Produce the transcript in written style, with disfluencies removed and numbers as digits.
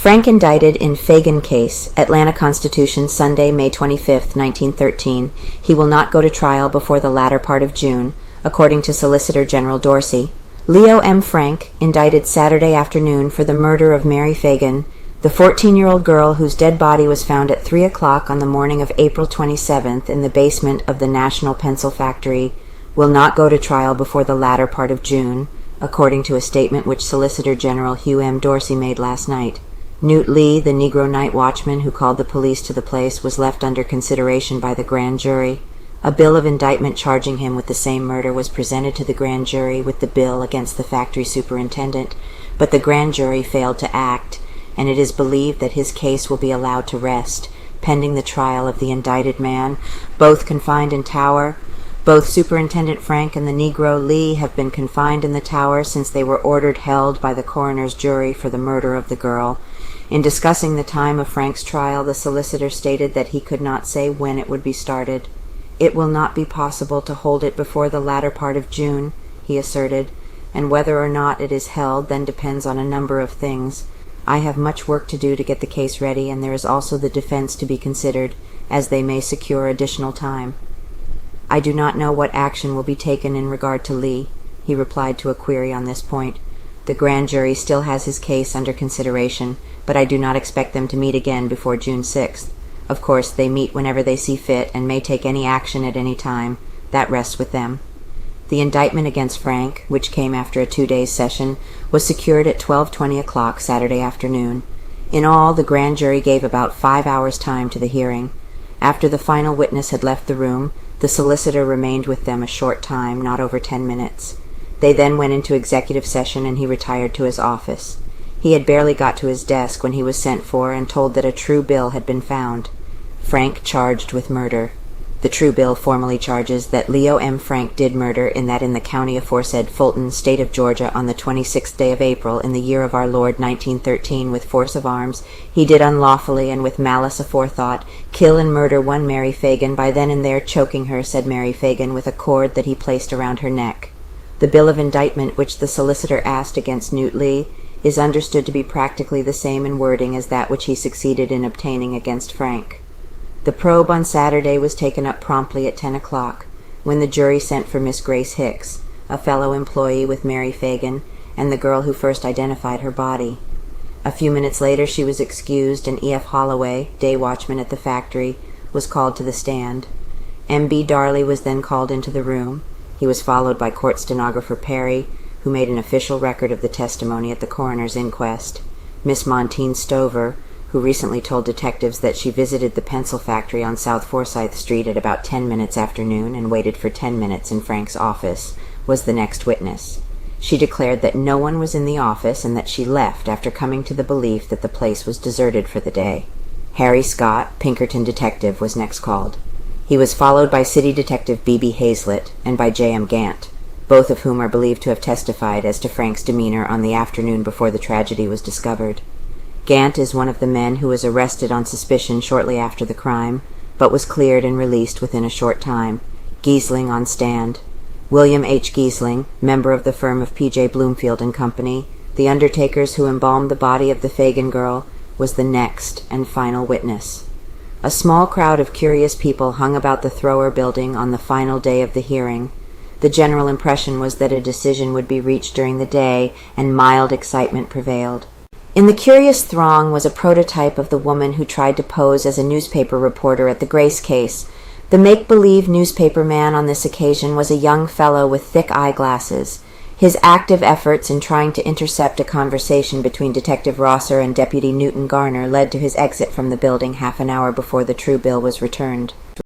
Frank indicted in Phagan case, Atlanta Constitution, Sunday, May 25, 1913. He will not go to trial before the latter part of June, according to Solicitor General Dorsey. Leo M. Frank, indicted Saturday afternoon for the murder of Mary Phagan, the 14-year-old girl whose dead body was found at 3 o'clock on the morning of April 27th in the basement of the National Pencil Factory, will not go to trial before the latter part of June, according to a statement which Solicitor General Hugh M. Dorsey made last night. Newt Lee, the negro night watchman who called the police to the place, was left under consideration by the grand jury. A bill of indictment charging him with the same murder was presented to the grand jury with the bill against the factory superintendent, but the grand jury failed to act, and it is believed that his case will be allowed to rest, pending the trial of the indicted man, both confined in Tower. Both Superintendent Frank and the negro Lee have been confined in the Tower since they were ordered held by the coroner's jury for the murder of the girl. In discussing the time of Frank's trial, the solicitor stated that he could not say when it would be started. "It will not be possible to hold it before the latter part of June," he asserted, "and whether or not it is held then depends on a number of things. I have much work to do to get the case ready, and there is also the defense to be considered, as they may secure additional time. I do not know what action will be taken in regard to Lee," he replied to a query on this point. "The grand jury still has his case under consideration, but I do not expect them to meet again before June 6th. Of course, they meet whenever they see fit and may take any action at any time. That rests with them." The indictment against Frank, which came after a 2-day session, was secured at 12:20 o'clock Saturday afternoon. In all, the grand jury gave about 5 hours' time to the hearing. After the final witness had left the room, the solicitor remained with them a short time, not over 10 minutes. They then went into executive session and he retired to his office. He had barely got to his desk when he was sent for and told that a true bill had been found. Frank charged with murder. The true bill formally charges that Leo M. Frank did murder in the county aforesaid, Fulton, state of Georgia, on the 26th day of April in the year of our Lord 1913 with force of arms. He did unlawfully and with malice aforethought kill and murder one Mary Phagan by then and there choking her, said Mary Phagan, with a cord that he placed around her neck. The bill of indictment which the solicitor asked against Newt Lee is understood to be practically the same in wording as that which he succeeded in obtaining against Frank. The probe on Saturday was taken up promptly at 10 o'clock, when the jury sent for Miss Grace Hicks, a fellow employee with Mary Phagan, and the girl who first identified her body. A few minutes later she was excused, and E.F. Holloway, day watchman at the factory, was called to the stand. M.B. Darley was then called into the room. He was followed by court stenographer Perry, who made an official record of the testimony at the coroner's inquest. Miss Montine Stover, who recently told detectives that she visited the pencil factory on South Forsyth Street at about 10 minutes after noon and waited for 10 minutes in Frank's office, was the next witness. She declared that no one was in the office and that she left after coming to the belief that the place was deserted for the day. Harry Scott, Pinkerton detective, was next called. He was followed by City Detective B.B. Hazlett and by J.M. Gant, both of whom are believed to have testified as to Frank's demeanor on the afternoon before the tragedy was discovered. Gant is one of the men who was arrested on suspicion shortly after the crime, but was cleared and released within a short time. Giesling on stand. William H. Giesling, member of the firm of P.J. Bloomfield and Company, the undertakers who embalmed the body of the Phagan girl, was the next and final witness. A small crowd of curious people hung about the Thrower building on the final day of the hearing. The general impression was that a decision would be reached during the day, and mild excitement prevailed. In the curious throng was a prototype of the woman who tried to pose as a newspaper reporter at the Grace case. The make-believe newspaper man on this occasion was a young fellow with thick eyeglasses. His active efforts in trying to intercept a conversation between Detective Rosser and Deputy Newton Garner led to his exit from the building half an hour before the true bill was returned.